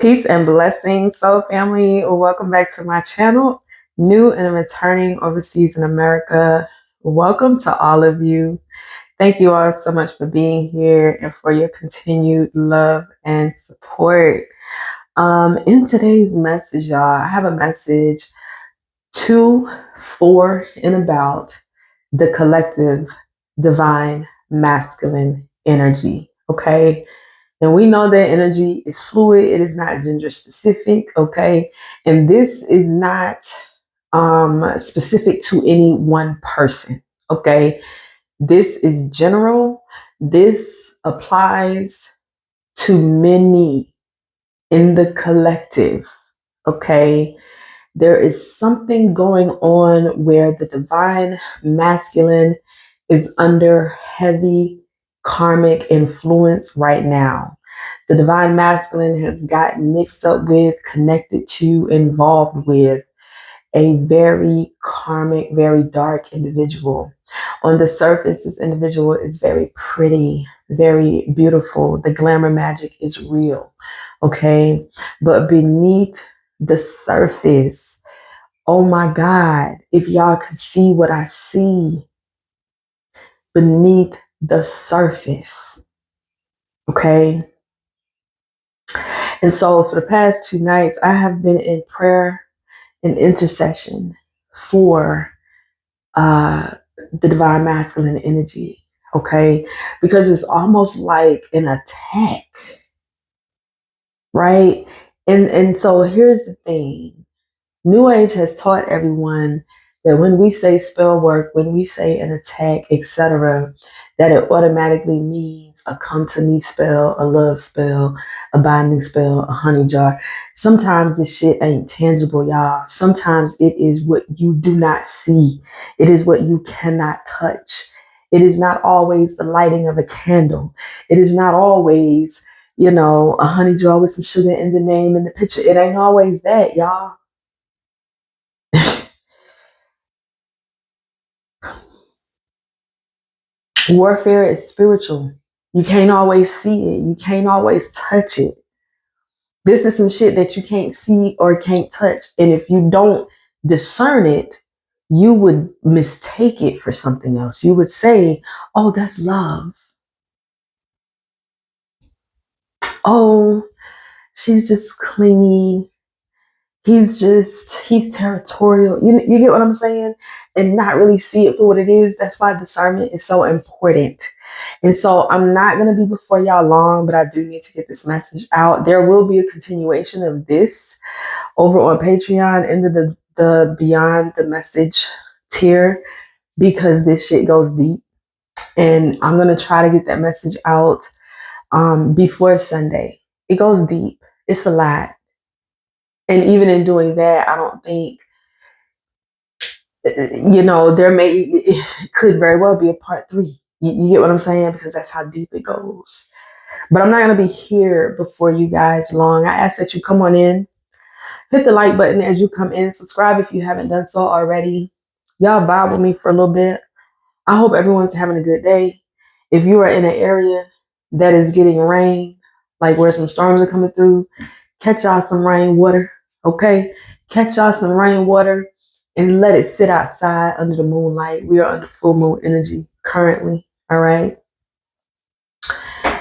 Peace and blessings, soul family. Welcome back to my channel. New and returning overseas in America. Welcome to all of you. Thank you all so much for being here and for your continued love and support. In today's message, y'all, I have a message to, for, and about the collective divine masculine energy. Okay. And we know that energy is fluid. It is not gender specific. Okay. And this is not specific to any one person. Okay. This is general. This applies to many in the collective. Okay. There is something going on where the divine masculine is under heavy karmic influence right now. The divine masculine has gotten mixed up with, connected to, involved with a very karmic, very dark individual. On the surface, this individual is very pretty, very beautiful. The glamour magic is real, okay? But beneath the surface, oh my God, if y'all could see what I see beneath the surface, okay? And so for the past 2 nights, I have been in prayer and intercession for the divine masculine energy, okay? Because it's almost like an attack, right? And so here's the thing. New Age has taught everyone that when we say spell work, when we say an attack, etc., that it automatically means a come to me spell, a love spell, a binding spell, a honey jar. Sometimes this shit ain't tangible, y'all. Sometimes it is what you do not see. It is what you cannot touch. It is not always the lighting of a candle. It is not always, a honey jar with some sugar in the name and the picture. It ain't always that, y'all. Warfare is spiritual. You can't always see it. You can't always touch it. This is some shit that you can't see or can't touch. And if you don't discern it, you would mistake it for something else. You would say, oh, that's love. Oh, she's just clingy. He's territorial. You get what I'm saying? And not really see it for what it is. That's why discernment is so important. And so I'm not going to be before y'all long, but I do need to get this message out. There will be a continuation of this over on Patreon in the Beyond the Message tier, because this shit goes deep. And I'm going to try to get that message out before Sunday. It goes deep. It's a lot. And even in doing that, I don't think, it could very well be a part 3. You get what I'm saying? Because that's how deep it goes. But I'm not going to be here before you guys long. I ask that you come on in, hit the like button as you come in, subscribe if you haven't done so already. Y'all vibe with me for a little bit. I hope everyone's having a good day. If you are in an area that is getting rain, like where some storms are coming through, catch y'all some rainwater, okay? Catch y'all some rainwater and let it sit outside under the moonlight. We are under full moon energy currently, all right?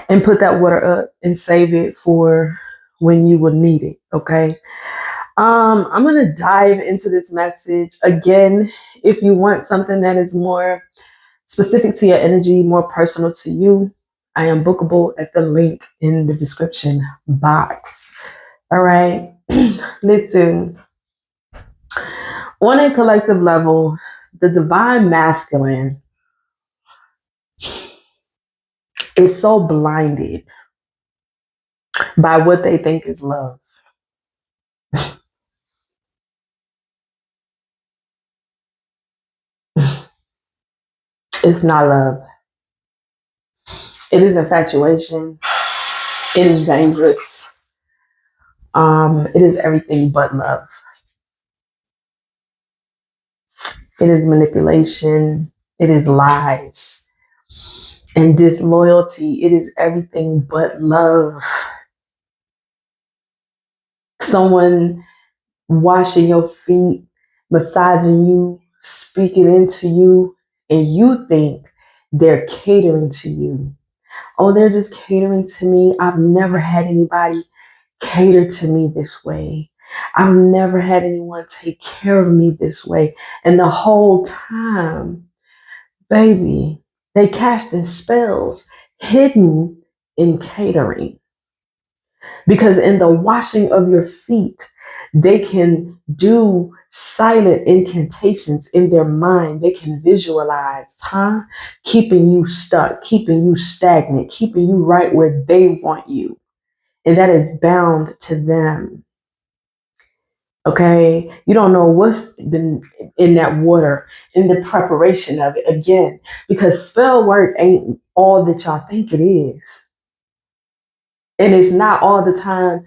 And put that water up and save it for when you will need it, okay? I'm going to dive into this message. Again, if you want something that is more specific to your energy, more personal to you, I am bookable at the link in the description box. All right. Listen, on a collective level, the divine masculine is so blinded by what they think is love. It's not love. It is infatuation. It is dangerous. It is everything but love. It is manipulation. It is lies and disloyalty. It is everything but love. someone washing your feet, massaging you, speaking into you, and you think they're catering to you. Oh, they're just catering to me. I've never had anybody cater to me this way. I've never had anyone take care of me this way. And the whole time, baby, they casting spells hidden in catering. Because in the washing of your feet, they can do silent incantations in their mind. They can visualize, keeping you stuck, keeping you stagnant, keeping you right where they want you. And that is bound to them. Okay, you don't know what's been in that water, in the preparation of it. Again, because spell work ain't all that y'all think it is. And it's not all the time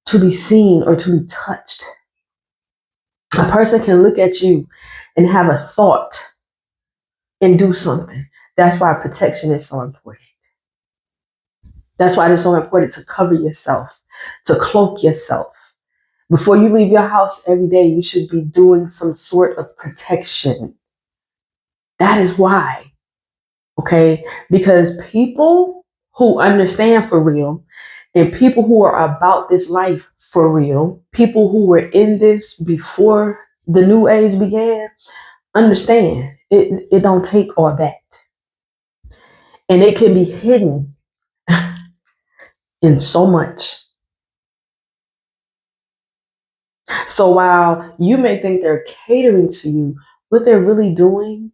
to be seen or to be touched. A person can look at you and have a thought and do something. That's why protection is so important. That's why it's so important to cover yourself, to cloak yourself. Before you leave your house every day, you should be doing some sort of protection. That is why. Okay? Because people who understand for real and people who are about this life for real, people who were in this before the new age began, understand it don't take all that. And it can be hidden in so much. So while you may think they're catering to you, what they're really doing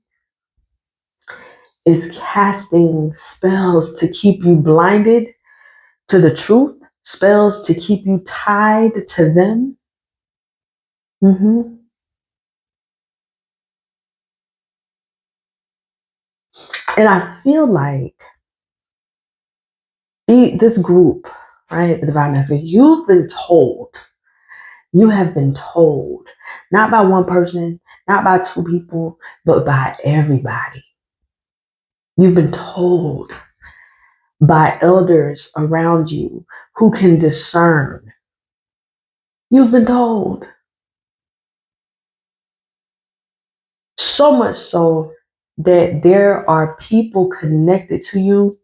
is casting spells to keep you blinded to the truth, spells to keep you tied to them. Mm-hmm. And I feel like this group, right, the Divine Masculine, you have been told, not by one person, not by two people, but by everybody. You've been told by elders around you who can discern. You've been told. So much so that there are people connected to you,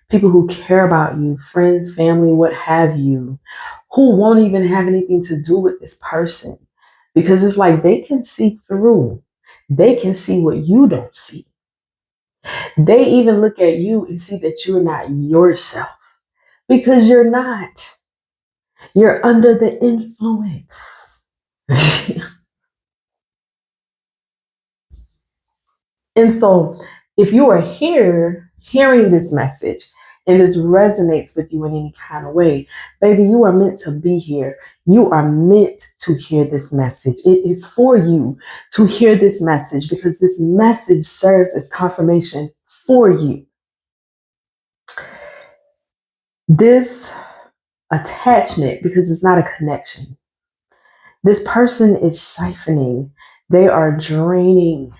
people who care about you, friends, family, what have you, who won't even have anything to do with this person. Because it's like they can see through. They can see what you don't see. They even look at you and see that you're not yourself. Because you're not. You're under the influence. And so, if you are here hearing this message and this resonates with you in any kind of way, baby, you are meant to be here. You are meant to hear this message. It is for you to hear this message because this message serves as confirmation for you. This attachment, because it's not a connection, this person is siphoning, they are draining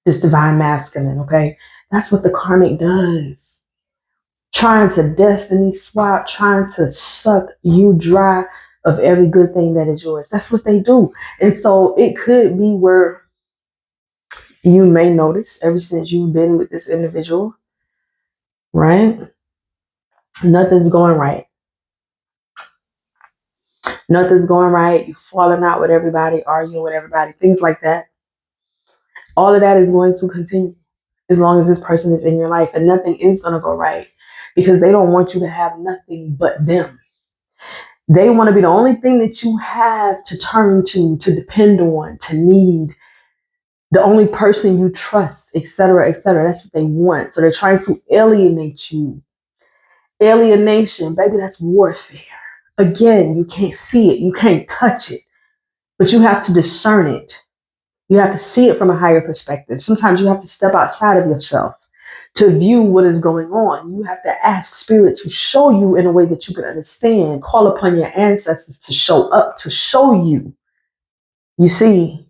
this divine masculine, okay? That's what the karmic does. Trying to destiny swap, trying to suck you dry of every good thing that is yours. That's what they do. And so it could be where you may notice ever since you've been with this individual, right? Nothing's going right. Nothing's going right. You're falling out with everybody, arguing with everybody, things like that. All of that is going to continue as long as this person is in your life, and nothing is going to go right because they don't want you to have nothing but them. They want to be the only thing that you have to turn to depend on, to need, the only person you trust, etc., etc. That's what they want. So they're trying to alienate you. Alienation, baby, that's warfare. Again, you can't see it, you can't touch it, but you have to discern it. You have to see it from a higher perspective. Sometimes you have to step outside of yourself to view what is going on. You have to ask spirit to show you in a way that you can understand. Call upon your ancestors to show up, to show you. You see?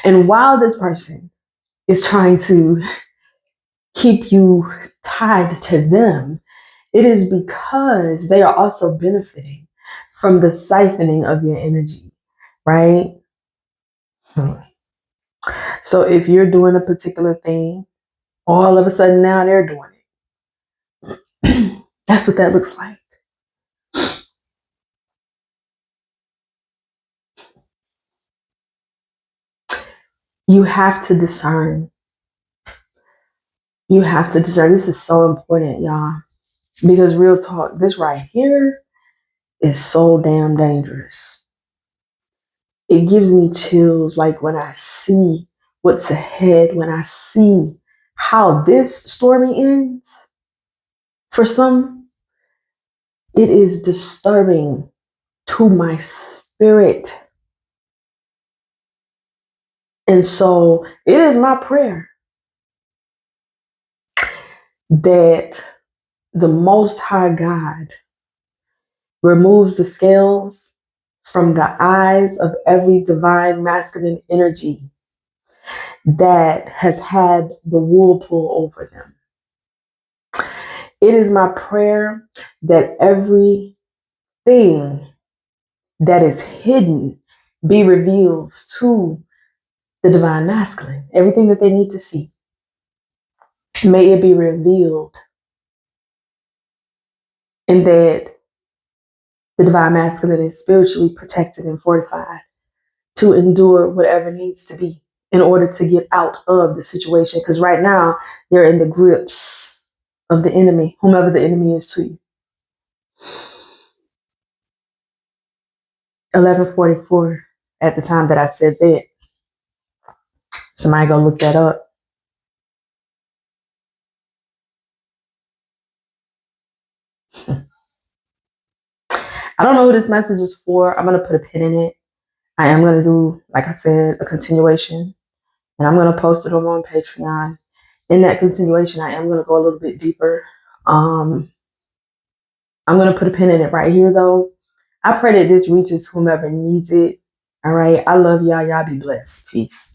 And while this person is trying to keep you tied to them, it is because they are also benefiting from the siphoning of your energy, right? So if you're doing a particular thing, all of a sudden now they're doing it. That's what that looks like. You have to discern. You have to discern. This is so important, y'all. Because real talk, this right here is so damn dangerous. It gives me chills like when I see what's ahead, when I see how this story ends. For some, it is disturbing to my spirit. And so it is my prayer that the Most High God removes the scales from the eyes of every divine masculine energy that has had the wool pull over them. It is my prayer that everything that is hidden be revealed to the divine masculine. Everything that they need to see, may it be revealed, and that the divine masculine is spiritually protected and fortified to endure whatever needs to be in order to get out of the situation. Because right now, they're in the grips of the enemy, whomever the enemy is to you. 11:44 at the time that I said that. Somebody go look that up. I don't know who this message is for. I'm going to put a pin in it. I am going to do, like I said, a continuation. And I'm going to post it over on Patreon. In that continuation, I am going to go a little bit deeper. I'm going to put a pin in it right here, though. I pray that this reaches whomever needs it. All right. I love y'all. Y'all be blessed. Peace.